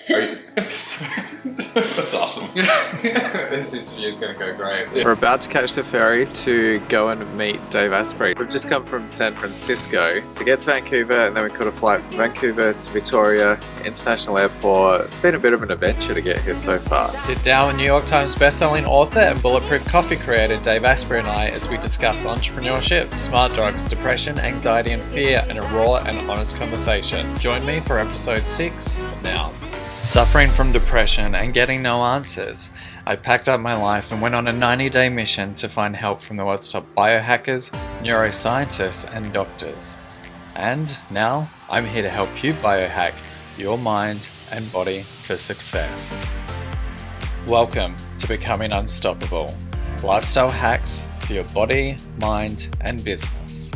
Are you? That's awesome. This interview is going to go great. Yeah. We're about to catch the ferry to go and meet Dave Asprey. We've just come from San Francisco to get to Vancouver, and then we caught a flight from Vancouver to Victoria International Airport. It's been a bit of an adventure to get here so far. Sit down with New York Times Bestselling author and Bulletproof coffee creator Dave Asprey and I as we discuss entrepreneurship, smart drugs, depression, anxiety and fear in a raw and honest conversation. Join me for episode 6 now. Suffering from depression and getting no answers, I packed up my life and went on a 90-day mission to find help from the world's top biohackers, neuroscientists, and doctors. And now I'm here to help you biohack your mind and body for success. Welcome to Becoming Unstoppable, lifestyle hacks for your body, mind, and business.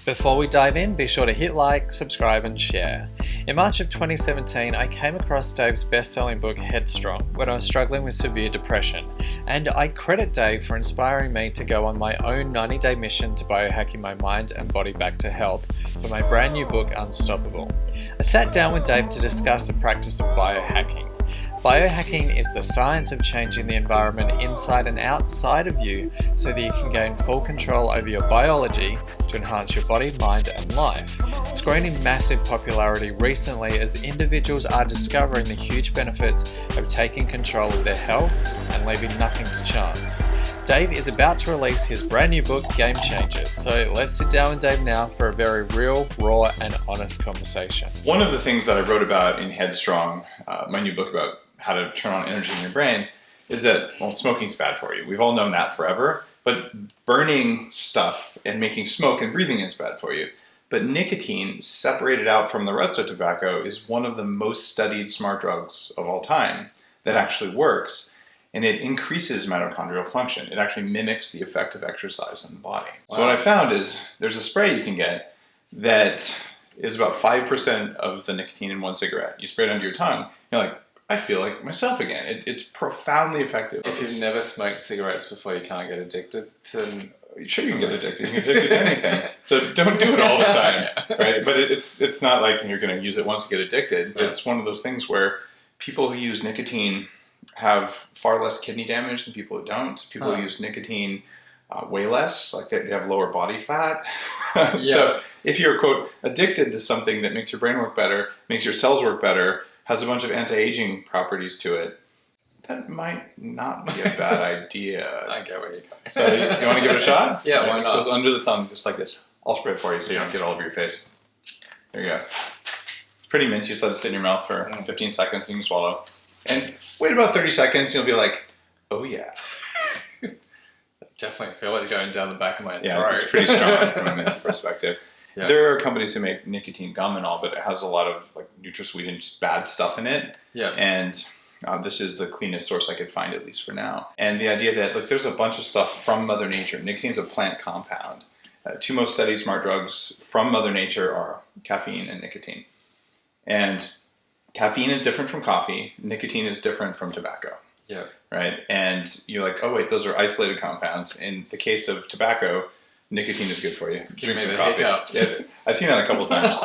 Before we dive in, be sure to hit like, subscribe, and share. In March of 2017, I came across Dave's best-selling book, Headstrong, when I was struggling with severe depression, and I credit Dave for inspiring me to go on my own 90-day mission to biohacking my mind and body back to health for my brand new book, Unstoppable. I sat down with Dave to discuss the practice of biohacking. Biohacking is the science of changing the environment inside and outside of you so that you can gain full control over your biology to enhance your body, mind, and life. It's grown in massive popularity recently as individuals are discovering the huge benefits of taking control of their health and leaving nothing to chance. Dave is about to release his brand new book, Game Changers, so let's sit down with Dave now for a very real, raw, and honest conversation. One of the things that I wrote about in Headstrong, my new book about how to turn on energy in your brain, is that, well, smoking's bad for you. We've all known that forever, but burning stuff and making smoke and breathing is bad for you. But nicotine, separated out from the rest of tobacco, is one of the most studied smart drugs of all time that actually works, and it increases mitochondrial function. It actually mimics the effect of exercise in the body. Wow. So what I found is there's a spray you can get that is about 5% of the nicotine in one cigarette. You spray it under your tongue, you're like, I feel like myself again. It's profoundly effective. If you've never smoked cigarettes before, you can't get addicted to... Sure, you can get addicted. You can get addicted to anything. So don't do it all the time, right? But it's not like you're going to use it once you get addicted. Yeah. It's one of those things where people who use nicotine have far less kidney damage than people who don't. People who use nicotine way less, like they have lower body fat. Yeah. So if you're, quote, addicted to something that makes your brain work better, makes your cells work better, has a bunch of anti-aging properties to it, that might not be a bad idea. I get where you go. So you want to give it a shot? Yeah, why not? It goes under the tongue, just like this. I'll spray it for you so you don't get it all over your face. There you go. It's pretty mint. You just let it sit in your mouth for 15 seconds and you can swallow. And wait about 30 seconds, you'll be like, oh yeah. I definitely feel it going down the back of my throat. Yeah, it's pretty strong from a mint perspective. Yeah. There are companies who make nicotine gum and all, but it has a lot of like NutraSweet and just bad stuff in it. Yeah. And this is the cleanest source I could find, at least for now. And the idea that, look, there's a bunch of stuff from Mother Nature. Nicotine is a plant compound. Two most studied smart drugs from Mother Nature are caffeine and nicotine. And caffeine is different from coffee. Nicotine is different from tobacco. Yeah. Right? And you're like, oh, wait, those are isolated compounds. In the case of tobacco, nicotine is good for you. Drink some coffee. Yeah, I've seen that a couple times.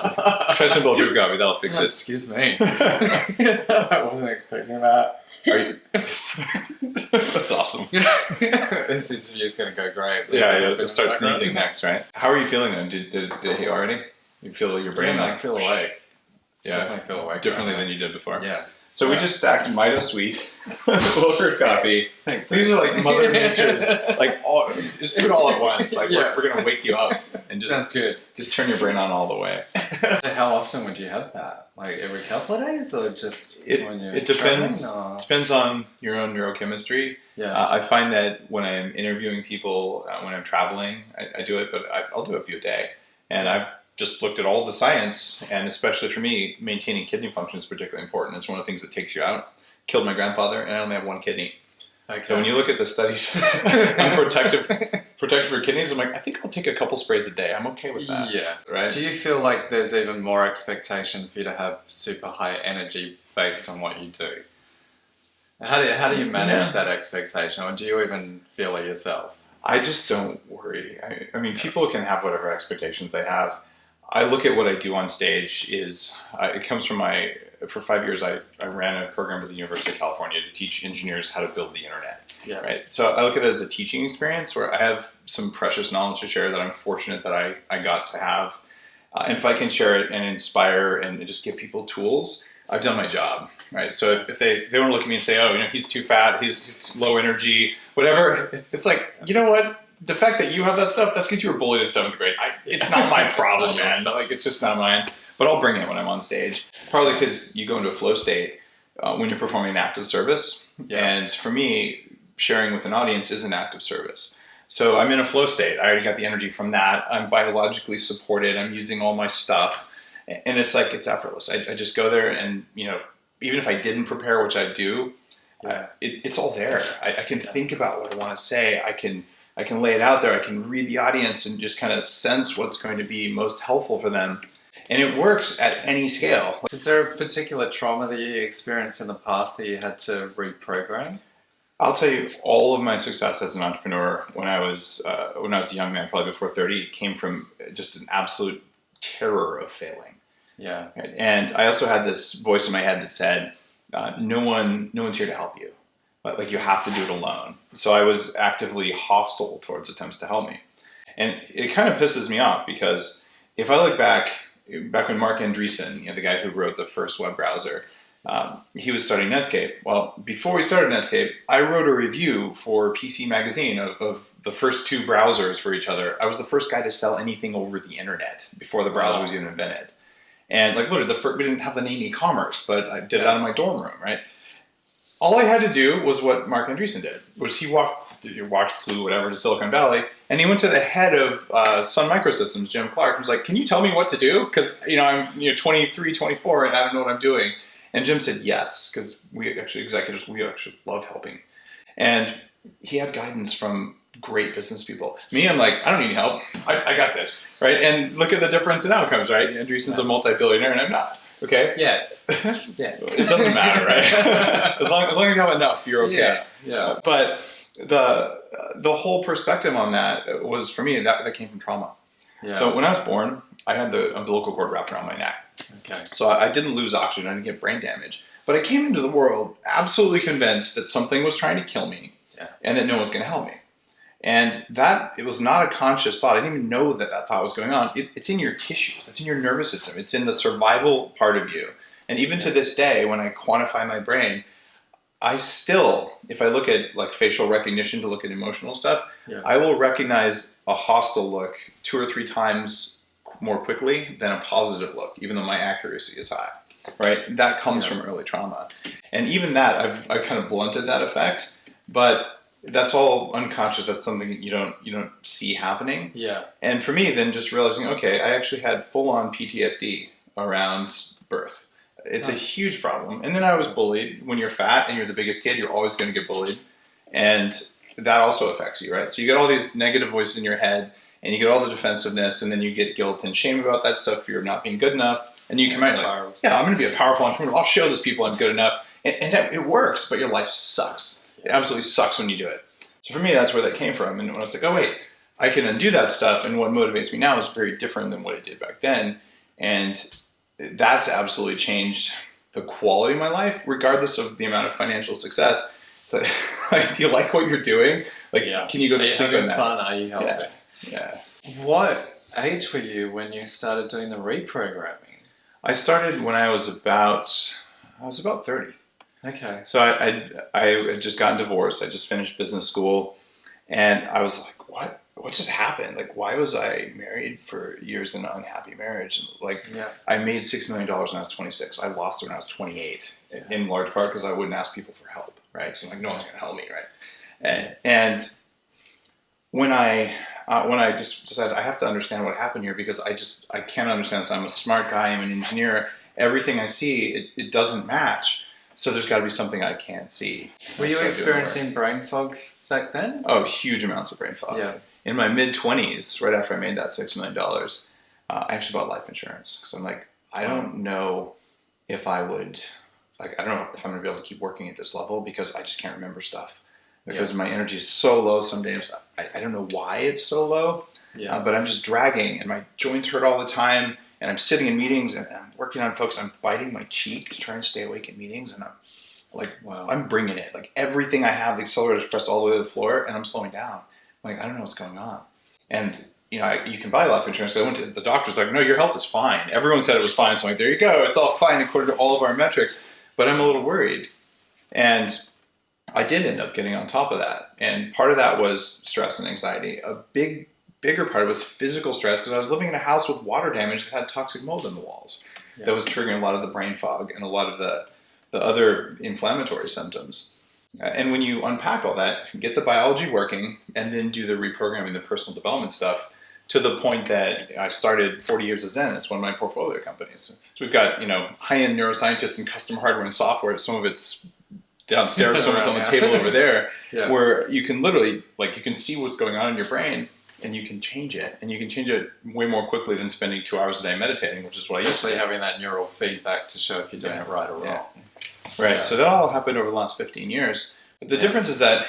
Try some bulletproof coffee. That'll fix it. Excuse me. I wasn't expecting that. Are you? That's awesome. This interview is going to go great. Yeah, you'll start sneezing next, right? How are you feeling then? Did it hit you already? You feel your brain I feel awake. Yeah, definitely feel awake. Differently than you did before. Yeah. So we just stacked Mito Sweet, bulletproof coffee. Thanks. These are like Mother Nature's, like all, just do it all at once. Like we're gonna wake you up and just sounds good. Just turn your brain on all the way. How often would you have that? Like every couple of days, or just when you're it depends. Depends on your own neurochemistry. Yeah. I find that when I'm interviewing people, when I'm traveling, I do it, but I'll do a few a day, and I've just looked at all the science, and especially for me, maintaining kidney function is particularly important. It's one of the things that takes you out. Killed my grandfather, and I only have one kidney. Okay. So when you look at the studies on protective for kidneys, I'm like, I think I'll take a couple sprays a day. I'm okay with that. Yeah. Right? Do you feel like there's even more expectation for you to have super high energy based on what you do? How do you manage that expectation, or do you even feel it yourself? I just don't worry. I mean, people can have whatever expectations they have. I look at what I do on stage is it comes from for 5 years, I ran a program at the University of California to teach engineers how to build the internet. Yeah. Right. So I look at it as a teaching experience where I have some precious knowledge to share that I'm fortunate that I got to have. And if I can share it and inspire and just give people tools, I've done my job. Right. So if they want to look at me and say, oh, he's too fat, he's low energy, whatever, it's like, you know what? The fact that you have that stuff, that's because you were bullied in 7th grade. It's not my problem, man. Like, it's just not mine. But I'll bring it when I'm on stage. Partly because you go into a flow state when you're performing an act of service. Yeah. And for me, sharing with an audience is an act of service. So I'm in a flow state. I already got the energy from that. I'm biologically supported. I'm using all my stuff. And it's like, it's effortless. I just go there and, even if I didn't prepare, which I do, it's all there. I can think about what I want to say. I can lay it out there. I can read the audience and just kind of sense what's going to be most helpful for them. And it works at any scale. Was there a particular trauma that you experienced in the past that you had to reprogram? I'll tell you, all of my success as an entrepreneur when I was a young man, probably before 30, came from just an absolute terror of failing. Yeah. Right? And I also had this voice in my head that said, no one's here to help you. Like, you have to do it alone. So I was actively hostile towards attempts to help me. And it kind of pisses me off because if I look back when Mark Andreessen, the guy who wrote the first web browser, he was starting Netscape. Well, before we started Netscape, I wrote a review for PC Magazine of the first 2 browsers for each other. I was the first guy to sell anything over the internet before the browser was even invented. And like, literally, we didn't have the name e-commerce, but I did it out of my dorm room, right? All I had to do was what Mark Andreessen did, was he flew whatever to Silicon Valley, and he went to the head of Sun Microsystems, Jim Clark, and was like, can you tell me what to do? Because, I'm 23, 24, and I don't know what I'm doing. And Jim said yes, because executives love helping. And he had guidance from great business people. Me, I'm like, I don't need any help. I got this, right? And look at the difference in outcomes, right? Andreessen's a multi-billionaire, and I'm not. Okay. Yeah. It doesn't matter, right? as long as you have enough, you're okay. Yeah. But the whole perspective on that was, for me, that came from trauma. Yeah. So when I was born, I had the umbilical cord wrapped around my neck. Okay. So I didn't lose oxygen. I didn't get brain damage. But I came into the world absolutely convinced that something was trying to kill me, and that no one's going to help me. And it was not a conscious thought. I didn't even know that thought was going on. It's in your tissues. It's in your nervous system. It's in the survival part of you. And even to this day, when I quantify my brain, I still, if I look at like facial recognition to look at emotional stuff, I will recognize a hostile look 2 or 3 times more quickly than a positive look, even though my accuracy is high. Right? That comes from early trauma. And even that, I've kind of blunted that effect, but that's all unconscious. That's something you don't see happening. Yeah. And for me, then just realizing, okay, I actually had full-on PTSD around birth. It's a huge problem. And then I was bullied. When you're fat and you're the biggest kid, you're always going to get bullied. And that also affects you, right? So you get all these negative voices in your head, and you get all the defensiveness, and then you get guilt and shame about that stuff for not being good enough. And you come out like, I'm going to be a powerful entrepreneur. I'll show these people I'm good enough. And it works, but your life sucks. It absolutely sucks when you do it. So for me, that's where that came from. And when I was like, oh, wait, I can undo that stuff. And what motivates me now is very different than what it did back then. And that's absolutely changed the quality of my life, regardless of the amount of financial success. So, like, do you like what you're doing? Like, can you go to sleep at night? Fun? Are you healthy? Yeah. What age were you when you started doing the reprogramming? I started when I was about 30. Okay. So I had just gotten divorced. I just finished business school, and I was like, what just happened? Like, why was I married for years in an unhappy marriage? And like, I made $6 million when I was 26. I lost it when I was 28, in large part because I wouldn't ask people for help, right? So I'm like, no one's going to help me, right? And when I just decided I have to understand what happened here, because I can't understand this. I'm a smart guy. I'm an engineer. Everything I see, it doesn't match. So there's got to be something I can't see. Were you experiencing brain fog back then? Oh, huge amounts of brain fog. Yeah. In my mid-20s, right after I made that $6 million, I actually bought life insurance. Because I'm like, I don't know if I would, I don't know if I'm going to be able to keep working at this level, because I just can't remember stuff. Because my energy is so low some days. I don't know why it's so low. Yeah. But I'm just dragging and my joints hurt all the time. And I'm sitting in meetings and I'm working on folks. I'm biting my cheek to try and stay awake in meetings. And I'm like, Wow. I'm bringing it. Like everything I have, the accelerator is pressed all the way to the floor and I'm slowing down. I'm like, I don't know what's going on. And you can buy life insurance. I went to the doctor's like, no, your health is fine. Everyone said it was fine. So I'm like, there you go. It's all fine according to all of our metrics. But I'm a little worried. And I did end up getting on top of that. And part of that was stress and anxiety. A bigger part of it was physical stress because I was living in a house with water damage that had toxic mold in the walls. Yeah. That was triggering a lot of the brain fog and a lot of the other inflammatory symptoms. And when you unpack all that, get the biology working, and then do the reprogramming, the personal development stuff, to the point that I started 40 Years of Zen. It's one of my portfolio companies. So we've got high-end neuroscientists and custom hardware and software. Some of it's downstairs, some of it's on the table over there, where you can literally, you can see what's going on in your brain, and you can change it. And you can change it way more quickly than spending 2 hours a day meditating, which is what I used to do. Having that neural feedback to show if you're doing it right or wrong. Right, yeah. So that all happened over the last 15 years. But the difference is that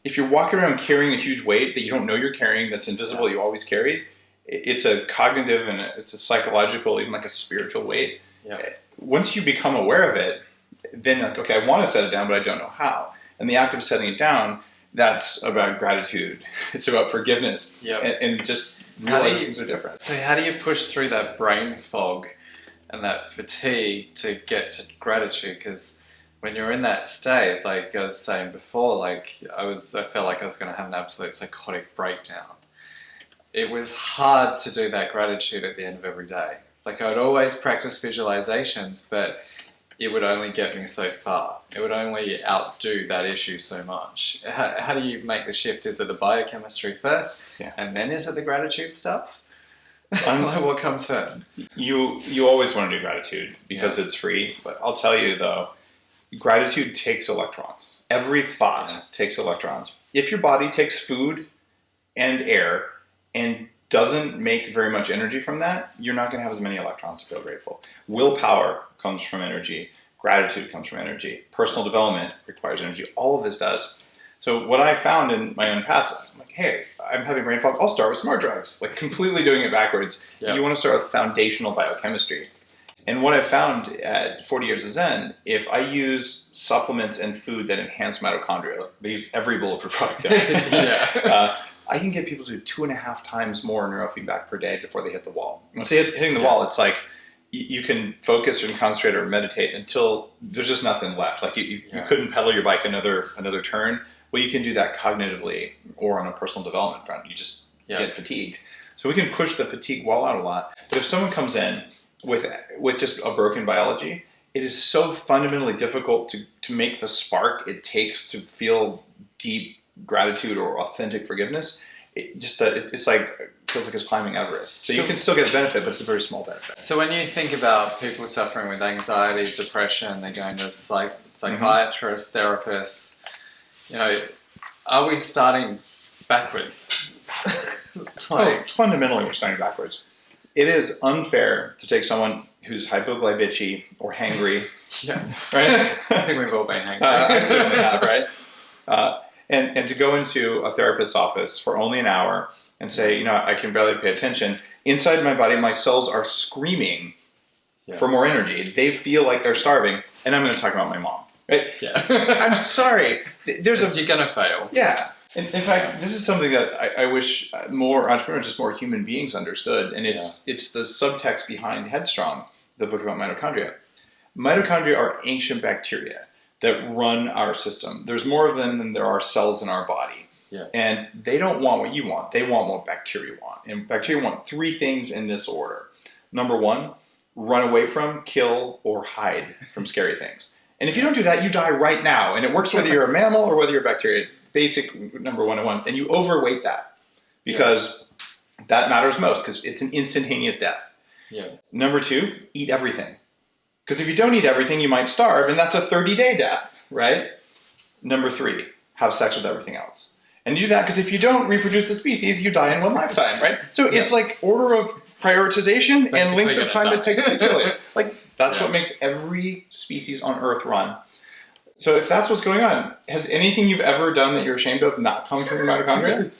if you're walking around carrying a huge weight that you don't know you're carrying, that's invisible, you always carry, it's a cognitive and it's a psychological, even like a spiritual weight. Yeah. Once you become aware of it, then okay, I want to set it down, but I don't know how. And the act of setting it down, that's about gratitude. It's about forgiveness. Yep. And just realizing things are different. So how do you push through that brain fog and that fatigue to get to gratitude? Because when you're in that state, like I was saying before, I felt like I was going to have an absolute psychotic breakdown. It was hard to do that gratitude at the end of every day. Like I would always practice visualizations, but it would only get me so far. It would only outdo that issue so much. How do you make the shift? Is it the biochemistry first, and then is it the gratitude stuff? What comes first? You always want to do gratitude because it's free. But I'll tell you though, gratitude takes electrons. Every thought takes electrons. If your body takes food and air and doesn't make very much energy from that, you're not going to have as many electrons to feel grateful. Willpower comes from energy. Gratitude comes from energy. Personal development requires energy. All of this does. So what I found in my own path, I'm like, hey, I'm having brain fog. I'll start with smart drugs. Completely doing it backwards. Yep. You want to start with foundational biochemistry. And what I found at 40 Years of Zen, if I use supplements and food that enhance mitochondria, they use every bulletproof product there. I can get people to do 2.5 times more neurofeedback per day before they hit the wall. When I say hitting the wall, it's like you can focus and concentrate or meditate until there's just nothing left. Like you couldn't pedal your bike another turn. Well, you can do that cognitively or on a personal development front. You just get fatigued. So we can push the fatigue wall out a lot. But if someone comes in with just a broken biology, it is so fundamentally difficult to make the spark it takes to feel deep gratitude or authentic forgiveness. Feels like it's climbing Everest. So you can still get a benefit, but it's a very small benefit. So when you think about people suffering with anxiety, depression, they're going to psychiatrists, therapists, are we starting backwards? Fundamentally, we're starting backwards. It is unfair to take someone who's hypoglycemic or hangry. Right? I think we've all been hangry. I certainly have, right? And to go into a therapist's office for only an hour and say, I can barely pay attention. Inside my body, my cells are screaming for more energy. They feel like they're starving. And I'm going to talk about my mom. Right? Yeah. I'm sorry. You're going to fail. Yeah. In fact, this is something that I wish more entrepreneurs, just more human beings understood. And it's the subtext behind Headstrong, the book about mitochondria. Mitochondria are ancient bacteria that run our system. There's more of them than there are cells in our body. Yeah. And they don't want what you want. They want what bacteria want. And bacteria want 3 things in this order. Number 1, run away from, kill, or hide from scary things. And if you don't do that, you die right now. And it works whether you're a mammal or whether you're a bacteria. Basic number 101. And you overweight that because that matters most because it's an instantaneous death. Yeah. Number 2, eat everything. Because if you don't eat everything, you might starve, and that's a 30-day death, right? Number 3, have sex with everything else. And you do that because if you don't reproduce the species, you die in one lifetime, right? So it's like order of prioritization and length of time it takes to kill it. That's what makes every species on Earth run. So if that's what's going on, has anything you've ever done that you're ashamed of not come from your mitochondria?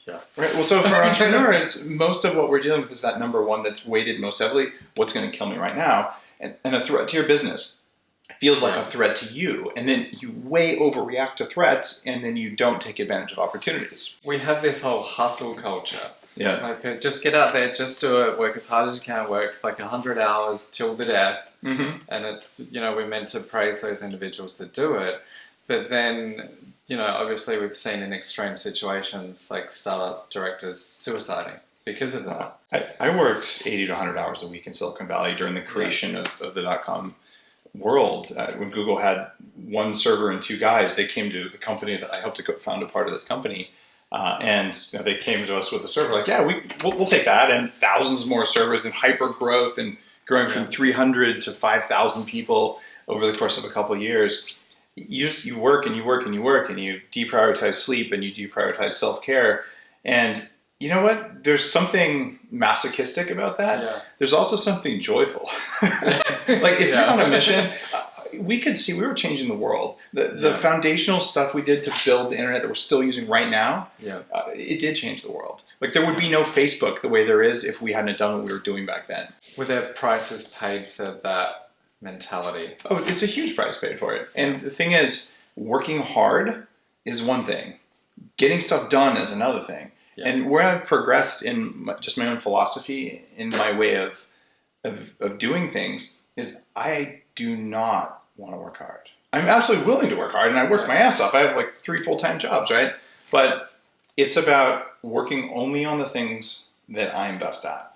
Yeah. Right. Well, so for entrepreneurs, most of what we're dealing with is that number one that's weighted most heavily. What's going to kill me right now? And a threat to your business feels like a threat to you. And then you way overreact to threats, and then you don't take advantage of opportunities. We have this whole hustle culture. Yeah. Like, just get out there, just do it, work as hard as you can, work like 100 hours till the death. Mm-hmm. And it's, we're meant to praise those individuals that do it. But then, obviously we've seen in extreme situations like startup directors suiciding because of that. I worked 80 to 100 hours a week in Silicon Valley during the creation of the .com world. When Google had one server and two guys, they came to the company that I helped to found a part of this company. And they came to us with a server like, yeah, we'll take that, and thousands more servers and hyper growth and growing from 300 to 5,000 people over the course of a couple of years. You work and you work and you work, and you deprioritize sleep and you deprioritize self-care. And you know what? There's something masochistic about that. Yeah. There's also something joyful. Like if you're on a mission, we were changing the world. The foundational stuff we did to build the internet that we're still using right now, it did change the world. Like there would be no Facebook the way there is if we hadn't done what we were doing back then. Were there prices paid for that mentality? Oh, it's a huge price paid for it. And the thing is, working hard is one thing. Getting stuff done is another thing. Yeah. And where I've progressed in just my own philosophy, in my way of doing things, is I do not want to work hard. I'm absolutely willing to work hard, and I work my ass off. I have like 3 full-time jobs, right? But it's about working only on the things that I'm best at.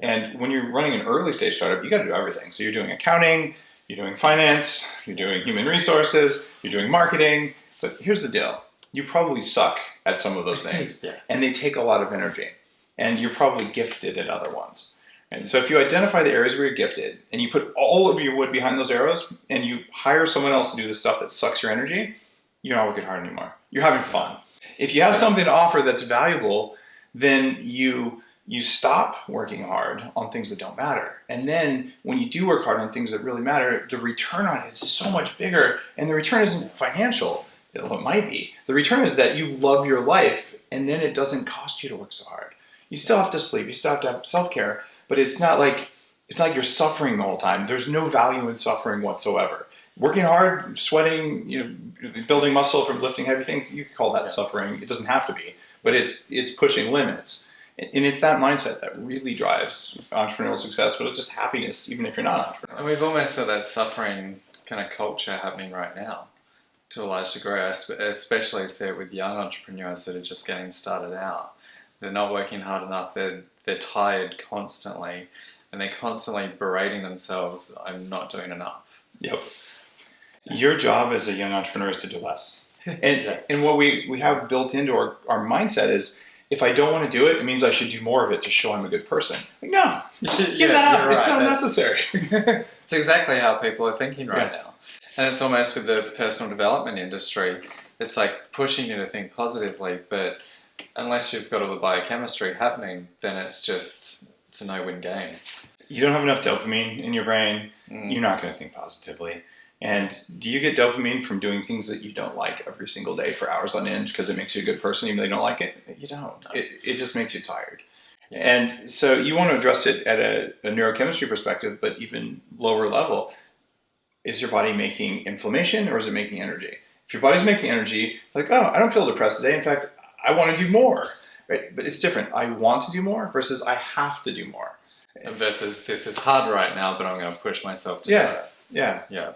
And when you're running an early stage startup, you got to do everything. So you're doing accounting, you're doing finance, you're doing human resources, you're doing marketing. But here's the deal. You probably suck at some of those things, and they take a lot of energy. And you're probably gifted at other ones. And so if you identify the areas where you're gifted, and you put all of your wood behind those arrows, and you hire someone else to do the stuff that sucks your energy, you're not working hard anymore. You're having fun. If you have something to offer that's valuable, then you stop working hard on things that don't matter. And then when you do work hard on things that really matter, the return on it is so much bigger. And the return isn't financial, although it might be. The return is that you love your life, and then it doesn't cost you to work so hard. You still have to sleep, you still have to have self-care, but it's not like you're suffering the whole time. There's no value in suffering whatsoever. Working hard, sweating, building muscle from lifting heavy things, you can call that suffering. It doesn't have to be, but it's pushing limits. And it's that mindset that really drives entrepreneurial success, but it's just happiness, even if you're not an entrepreneur. And we've almost got that suffering kind of culture happening right now to a large degree. I especially see it with young entrepreneurs that are just getting started out. They're not working hard enough. They're tired constantly, and they're constantly berating themselves, I'm not doing enough. Yep. Your job as a young entrepreneur is to do less. And what we have built into our mindset is, if I don't want to do it, it means I should do more of it to show I'm a good person. Like, no, just give that up. Right. It's not necessary. It's exactly how people are thinking right now. And it's almost with the personal development industry. It's like pushing you to think positively, but unless you've got all the biochemistry happening, then it's a no-win game. You don't have enough dopamine in your brain, you're not going to think positively. And do you get dopamine from doing things that you don't like every single day for hours on end because it makes you a good person even though you don't like it? You don't. No. It just makes you tired. Yeah. And so you want to address it at a neurochemistry perspective, but even lower level. Is your body making inflammation or is it making energy? If your body's making energy, like, oh, I don't feel depressed today. In fact, I want to do more. Right? But it's different. I want to do more versus I have to do more. Versus this is hard right now, but I'm going to push myself to do it. Yeah.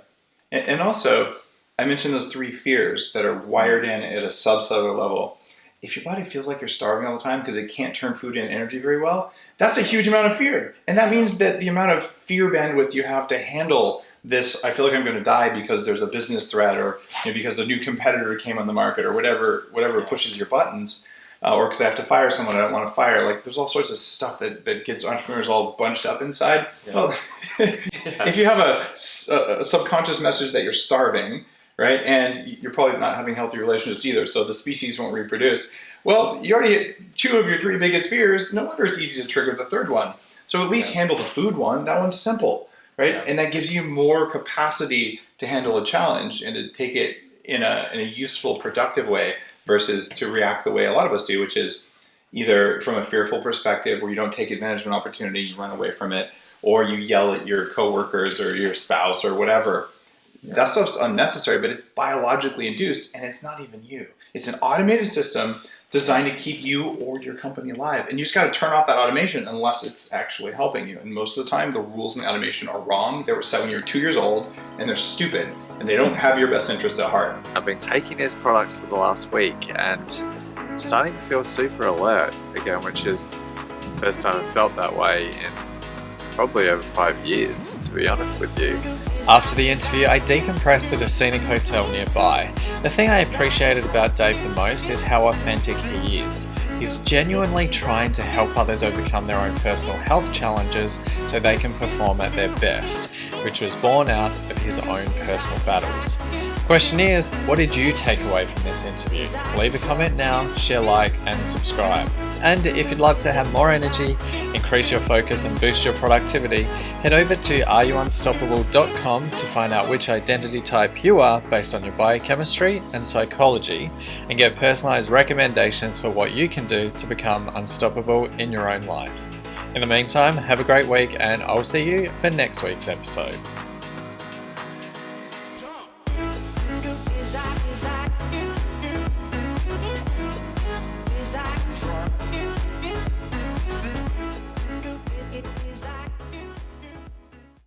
And also, I mentioned those 3 fears that are wired in at a subcellular level. If your body feels like you're starving all the time because it can't turn food into energy very well, that's a huge amount of fear. And that means that the amount of fear bandwidth you have to handle this, I feel like I'm going to die because there's a business threat or because a new competitor came on the market or whatever pushes your buttons, or because I have to fire someone I don't want to fire. Like there's all sorts of stuff that gets entrepreneurs all bunched up inside. Yeah. Well, if you have a subconscious message that you're starving, right, and you're probably not having healthy relationships either, so the species won't reproduce. Well, you already hit 2 of your 3 biggest fears. No wonder it's easy to trigger the 3rd one. So at least handle the food one. That one's simple, right? Yeah. And that gives you more capacity to handle a challenge and to take it in a useful, productive way versus to react the way a lot of us do, which is either from a fearful perspective where you don't take advantage of an opportunity, you run away from it, or you yell at your coworkers or your spouse or whatever. That stuff's unnecessary, but it's biologically induced, and it's not even you. It's an automated system designed to keep you or your company alive. And you just got to turn off that automation unless it's actually helping you. And most of the time, the rules in the automation are wrong. They were set when you were 2 years old, and they're stupid, and they don't have your best interest at heart. I've been taking these products for the last week and I'm starting to feel super alert again, which is the first time I've felt that way in probably over 5 years, to be honest with you. After the interview, I decompressed at a scenic hotel nearby. The thing I appreciated about Dave the most is how authentic he is. He's genuinely trying to help others overcome their own personal health challenges so they can perform at their best, which was born out of his own personal battles. Question is, what did you take away from this interview? Leave a comment now, share, like, and subscribe. And if you'd love to have more energy, increase your focus, and boost your productivity, head over to areyouunstoppable.com to find out which identity type you are based on your biochemistry and psychology, and get personalized recommendations for what you can do to become unstoppable in your own life. In the meantime, have a great week, and I'll see you for next week's episode.